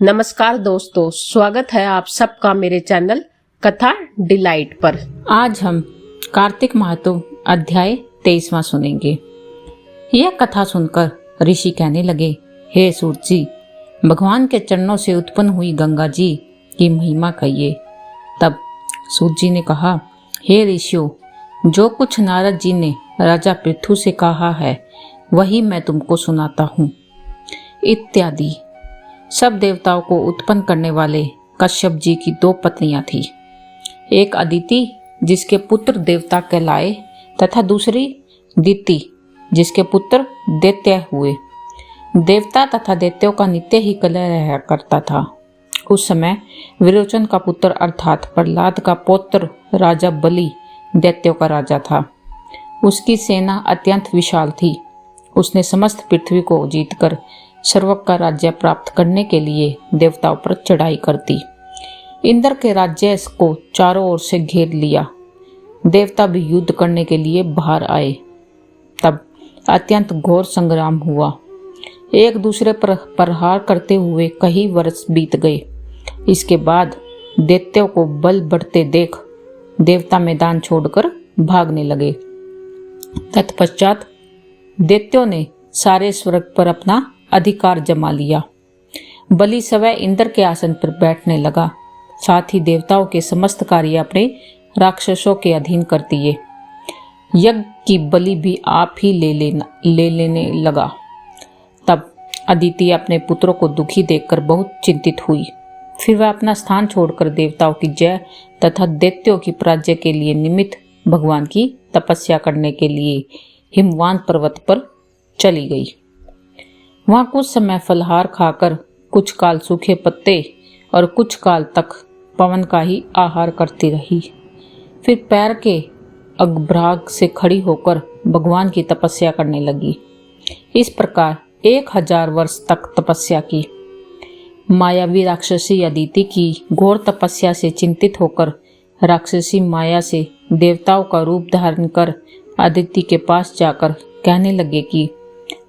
नमस्कार दोस्तों, स्वागत है आप सबका मेरे चैनल कथा डिलाइट पर। आज हम कार्तिक माहतो अध्याय 23वां सुनेंगे। यह कथा सुनकर ऋषि कहने लगे, हे सूर्य जी, भगवान के चरणों से उत्पन्न हुई गंगा जी की महिमा कहिए। तब सूर्य जी ने कहा, हे ऋषियों, जो कुछ नारद जी ने राजा पृथु से कहा है वही मैं तुमको सुनाता हूँ। इत्यादि। सब देवताओं को उत्पन्न करने वाले कश्यप जी की दो पत्नियां थी। एक अदिति जिसके पुत्र देवता कहलाए तथा दूसरी दिति जिसके पुत्र दैत्य हुए। देवता तथा दैत्यों का नित्य ही कलह रहा करता था। उस समय विरोचन का पुत्र अर्थात प्रहलाद का पौत्र राजा बलि दैत्यों का राजा था। उसकी सेना अत्यंत विशाल थी। उसने समस्त पृथ्वी को जीतकर सर्वक का राज्य प्राप्त करने के लिए देवताओं पर चढ़ाई कर दी। इंद्र के राज्य को चारों ओर से घेर लिया। देवता भी युद्ध करने के लिए बाहर आए। तब अत्यंत घोर संग्राम हुआ। एक दूसरे पर प्रहार करते हुए कई वर्ष बीत गए। इसके बाद दैत्यों को बल बढ़ते देख देवता मैदान छोड़कर भागने लगे। तत्पश्चात दैत्यों ने सारे स्वर्ग पर अपना अधिकार जमा लिया। बलि स्वयं इंद्र के आसन पर बैठने लगा। साथ ही देवताओं के समस्त कार्य अपने राक्षसों के अधीन कर दिए। यज्ञ की बलि भी आप ही ले लेने लगा। तब अदिति अपने पुत्रों को दुखी देखकर बहुत चिंतित हुई। फिर वह अपना स्थान छोड़कर देवताओं की जय तथा दैत्यों की पराजय के लिए निमित्त भगवान की तपस्या करने के लिए हिमवान पर्वत पर चली गई। वहां कुछ समय फलहार खाकर कुछ काल सूखे पत्ते और कुछ काल तक पवन का ही आहार करती रही। फिर पैर के अग्रभाग से खड़ी होकर भगवान की तपस्या करने लगी। इस प्रकार 1000 वर्ष तक तपस्या की। मायावी राक्षसी अदिति की घोर तपस्या से चिंतित होकर राक्षसी माया से देवताओं का रूप धारण कर अदिति के पास जाकर कहने लगे कि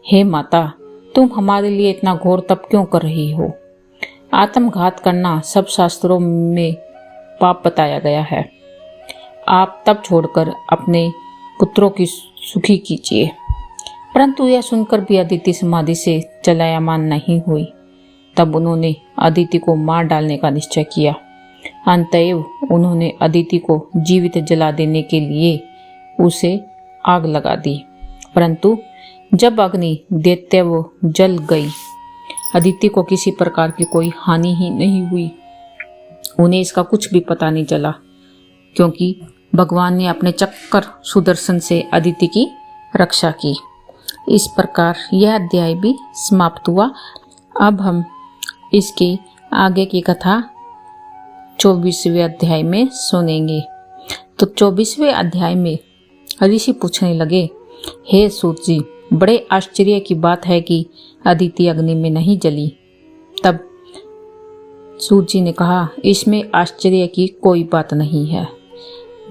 हे माता, तुम हमारे लिए इतना घोर तप क्यों कर रही हो? आत्मघात करना सब शास्त्रों में पाप बताया गया है। आप तप छोड़कर अपने पुत्रों की सुखी कीजिए। परंतु यह सुनकर भी अदिति समाधि से चलायमान नहीं हुई। तब उन्होंने अदिति को मार डालने का निश्चय किया। अतएव उन्होंने अदिति को जीवित जला देने के लिए उसे आग लगा दी। परंतु जब अग्नि दैत्य वो जल गई, अदिति को किसी प्रकार की कोई हानि ही नहीं हुई। उन्हें इसका कुछ भी पता नहीं चला, क्योंकि भगवान ने अपने चक्कर सुदर्शन से अदिति की रक्षा की। इस प्रकार यह अध्याय भी समाप्त हुआ। अब हम इसके आगे की कथा 24वें अध्याय में सुनेंगे। तो 24वें अध्याय में ऋषि पूछने लगे, हे सूर्य जी, बड़े आश्चर्य की बात है कि अदिति अग्नि में नहीं जली। तब सूर्य जी ने कहा, इसमें आश्चर्य की कोई बात नहीं है।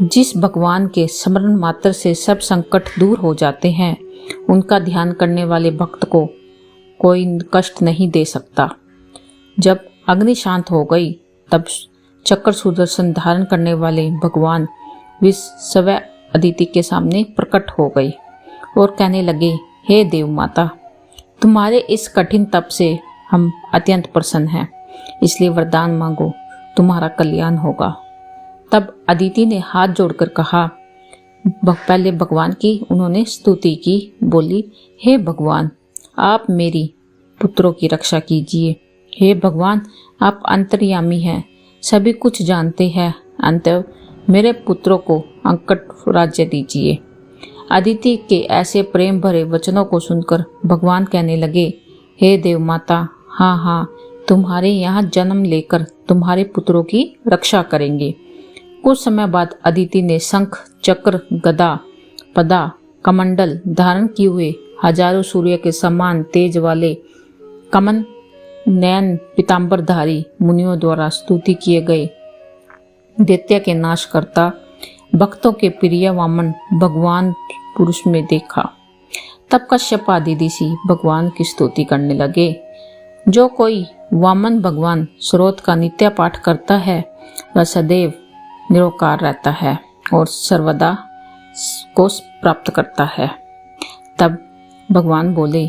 जिस भगवान के स्मरण मात्र से सब संकट दूर हो जाते हैं, उनका ध्यान करने वाले भक्त को कोई कष्ट नहीं दे सकता। जब अग्नि शांत हो गई, तब चक्र सुदर्शन धारण करने वाले भगवान स्वयं अदिति के सामने प्रकट हो गई और कहने लगे, हे देव माता, तुम्हारे इस कठिन तप से हम अत्यंत प्रसन्न हैं, इसलिए वरदान मांगो, तुम्हारा कल्याण होगा। तब अदिति ने हाथ जोड़कर कहा, पहले भगवान की उन्होंने स्तुति की। बोली, हे भगवान, आप मेरी पुत्रों की रक्षा कीजिए। हे भगवान, आप अंतर्यामी हैं, सभी कुछ जानते हैं। अंततः मेरे पुत्रों को अंकट राज्य दीजिए। अदिति के ऐसे प्रेम भरे वचनों को सुनकर भगवान कहने लगे, हे देव माता, हाँ, तुम्हारे यहाँ जन्म लेकर तुम्हारे पुत्रों की रक्षा करेंगे। कुछ समय बाद अदिति ने शंख, चक्र, गदा, पदा, कमंडल धारण किए हुए हजारों सूर्य के समान तेज वाले कमन नयन पीताम्बरधारी मुनियों द्वारा स्तुति किए गए दैत्य के नाश करता भक्तों के प्रिय वामन भगवान पुरुष में देखा। तब कश्यप आदि ऋषि भगवान की स्तुति करने लगे। जो कोई वामन भगवान स्रोत का नित्य पाठ करता है वह सदैव निरोकार रहता है और सर्वदा को प्राप्त करता है। तब भगवान बोले,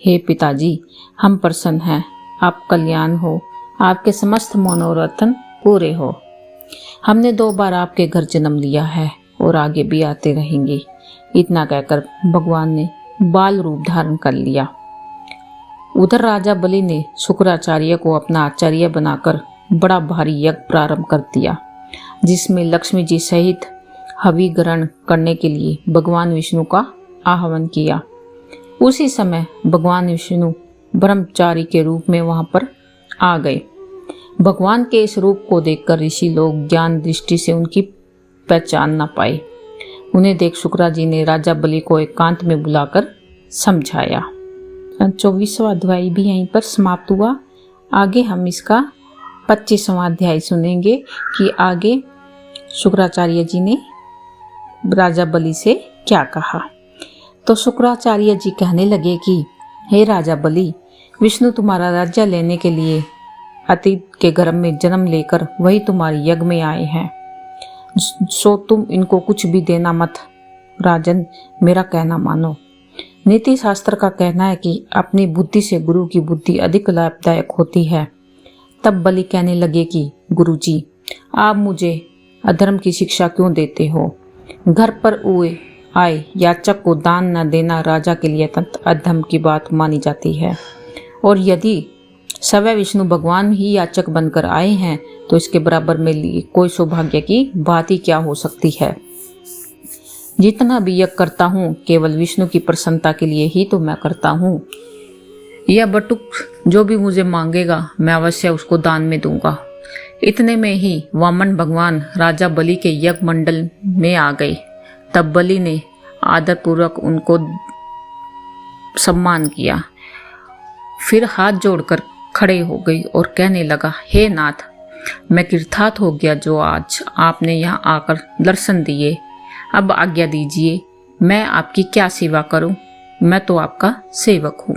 हे पिताजी, हम प्रसन्न हैं, आप कल्याण हो, आपके समस्त मनोरथ पूरे हो। हमने 2 बार आपके घर जन्म लिया है और आगे भी आते रहेंगे। इतना कहकर भगवान ने बाल रूप धारण कर लिया। उधर राजा बलि ने शुक्राचार्य को अपना आचार्य बनाकर बड़ा भारी यज्ञ प्रारंभ कर दिया, जिसमें लक्ष्मी जी सहित हवि ग्रहण करने के लिए भगवान विष्णु का आह्वान किया। उसी समय भगवान विष्णु ब्रह्मचारी के रूप में वहां पर आ गए। भगवान के इस रूप को देखकर ऋषि लोग ज्ञान दृष्टि से उनकी पहचान न पाए। उन्हें देख शुक्रा जी ने राजा बलि को एकांत में बुलाकर समझाया। 24वां अध्याय भी यहीं पर समाप्त हुआ। आगे हम इसका 25वां अध्याय सुनेंगे कि आगे शुक्राचार्य जी ने राजा बलि से क्या कहा। तो शुक्राचार्य जी कहने लगे कि हे राजा बलि, विष्णु तुम्हारा राज्य लेने के लिए अतीत के गर्भ में जन्म लेकर वही तुम्हारी यज्ञ में आए हैं, सो तुम इनको कुछ भी देना मत। राजन, मेरा कहना मानो। नीति शास्त्र का कहना है कि अपनी बुद्धि से गुरु की बुद्धि अधिक लाभदायक होती है। तब बलि कहने लगे कि गुरुजी, आप मुझे अधर्म की शिक्षा क्यों देते हो? घर पर आए याचक को दान न देना राजा के लिए अत्यंत अधर्म की बात मानी जाती है, और यदि स्वयं विष्णु भगवान ही याचक बनकर आए हैं तो इसके बराबर में लिए कोई सौभाग्य की बात ही क्या हो सकती है। जितना भी यज्ञ करता हूँ केवल विष्णु की प्रसन्नता के लिए ही तो मैं करता हूँ। यह बटुक जो भी मुझे मांगेगा मैं अवश्य उसको दान में दूंगा। इतने में ही वामन भगवान राजा बलि के यज्ञ मंडल में आ गए। तब बलि ने आदरपूर्वक उनको सम्मान किया, फिर हाथ जोड़कर खड़े हो गई और कहने लगा, हे नाथ, मैं कृतार्थ हो गया जो आज आपने यहाँ आकर दर्शन दिए। अब आज्ञा दीजिए, मैं आपकी क्या सेवा करूं? मैं तो आपका सेवक हूँ।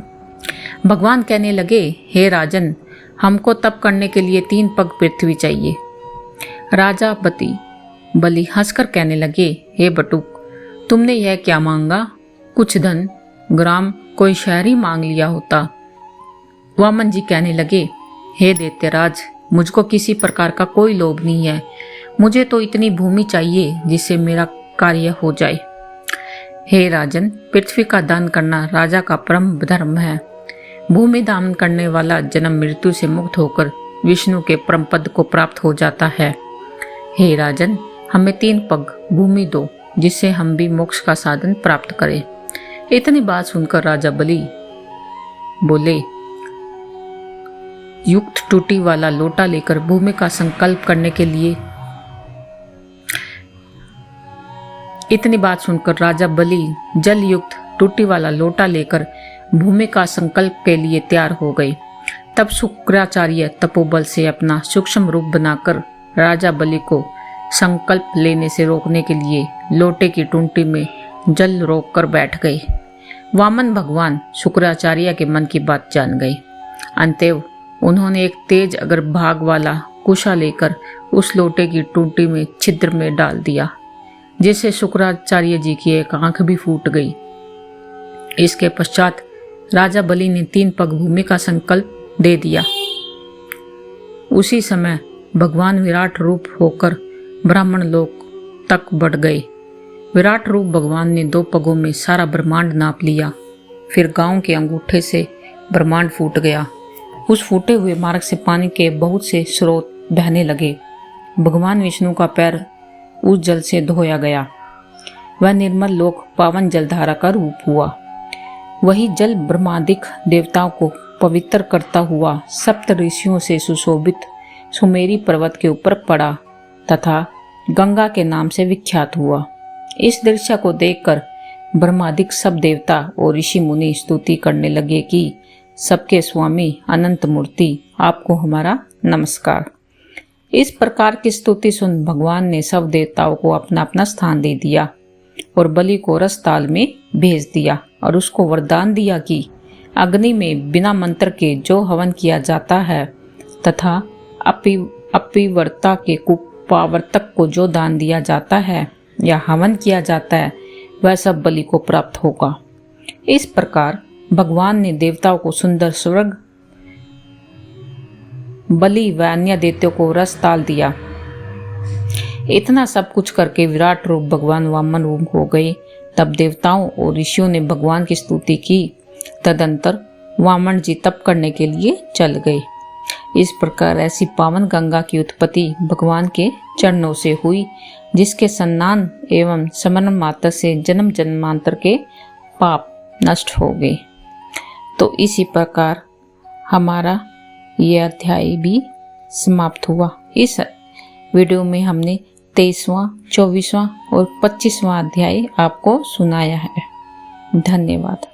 भगवान कहने लगे, हे राजन, हमको तप करने के लिए 3 पग पृथ्वी चाहिए। राजा बलि हंसकर कहने लगे, हे बटुक, तुमने यह क्या मांगा? कुछ धन, ग्राम, कोई शहर ही मांग लिया होता। वामन जी कहने लगे, हे दैत्यराज, मुझको किसी प्रकार का कोई लोभ नहीं है। मुझे तो इतनी भूमि चाहिए जिससे मेरा कार्य हो जाए। हे राजन, पृथ्वी का दान करना राजा का परम धर्म है। भूमि दान करने वाला जन्म मृत्यु से मुक्त होकर विष्णु के परम पद को प्राप्त हो जाता है। हे राजन, हमें 3 पग भूमि दो, जिससे हम भी मोक्ष का साधन प्राप्त करें। इतनी बात सुनकर राजा बलि बोले, युक्त टूटी वाला लोटा लेकर भूमि का संकल्प करने के लिए इतनी बात सुनकर राजा बलि जल युक्त टूटी वाला लोटा लेकर भूमि का संकल्प के लिए तैयार हो गए। तब शुक्राचार्य तपोबल से अपना सूक्ष्म रूप बनाकर राजा बलि को संकल्प लेने से रोकने के लिए लोटे की टूंटी में जल रोक कर बैठ गए। वामन भगवान शुक्राचार्य के मन की बात जान गए। अंतएव उन्होंने एक तेज अगर भाग वाला कुशा लेकर उस लोटे की टूंटी में छिद्र में डाल दिया, जिससे शुक्राचार्य जी की एक आंख भी फूट गई। इसके पश्चात राजा बलि ने 3 पग भूमि का संकल्प दे दिया। उसी समय भगवान विराट रूप होकर ब्राह्मण लोक तक बढ़ गए। विराट रूप भगवान ने 2 पगों में सारा ब्रह्मांड नाप लिया। फिर गांव के अंगूठे से ब्रह्मांड फूट गया। उस फूटे हुए मार्ग से पानी के बहुत से स्रोत बहने लगे। भगवान विष्णु का पैर उस जल से धोया गया। वह निर्मल लोक पावन जलधारा का रूप हुआ। वही जल ब्रह्मादिक देवताओं को पवित्र करता हुआ सप्त ऋषियों से सुशोभित सुमेरी पर्वत के ऊपर पड़ा तथा गंगा के नाम से विख्यात हुआ। इस दृश्य को देखकर ब्रह्मादिक सब देवता और ऋषि मुनि स्तुति करने लगे कि सबके स्वामी अनंत मूर्ति, आपको हमारा नमस्कार। इस प्रकार की स्तुति सुन भगवान ने सब देवताओं को अपना अपना स्थान दे दिया और बलि को रस ताल में भेज दिया और उसको वरदान दिया कि अग्नि में बिना मंत्र के जो हवन किया जाता है तथा अपिवर्ता के कुपावर्तक को जो दान दिया जाता है या हवन किया जाता है वह सब बलि को प्राप्त होगा। इस प्रकार भगवान ने देवताओं को सुंदर स्वर्ग, बलि व अन्य दैत्यों को रस ताल दिया। इतना सब कुछ करके विराट रूप भगवान वामन रूप हो गए। तब देवताओं और ऋषियों ने भगवान की स्तुति की। तदंतर वामन जी तप करने के लिए चल गए। इस प्रकार ऐसी पावन गंगा की उत्पत्ति भगवान के चरणों से हुई, जिसके स्नान एवं स्मरण मात्र से जन्म जन्मांतर के पाप नष्ट हो गए। तो इसी प्रकार हमारा यह अध्याय भी समाप्त हुआ। इस वीडियो में हमने 23वां, 24वां और 25वां अध्याय आपको सुनाया है। धन्यवाद।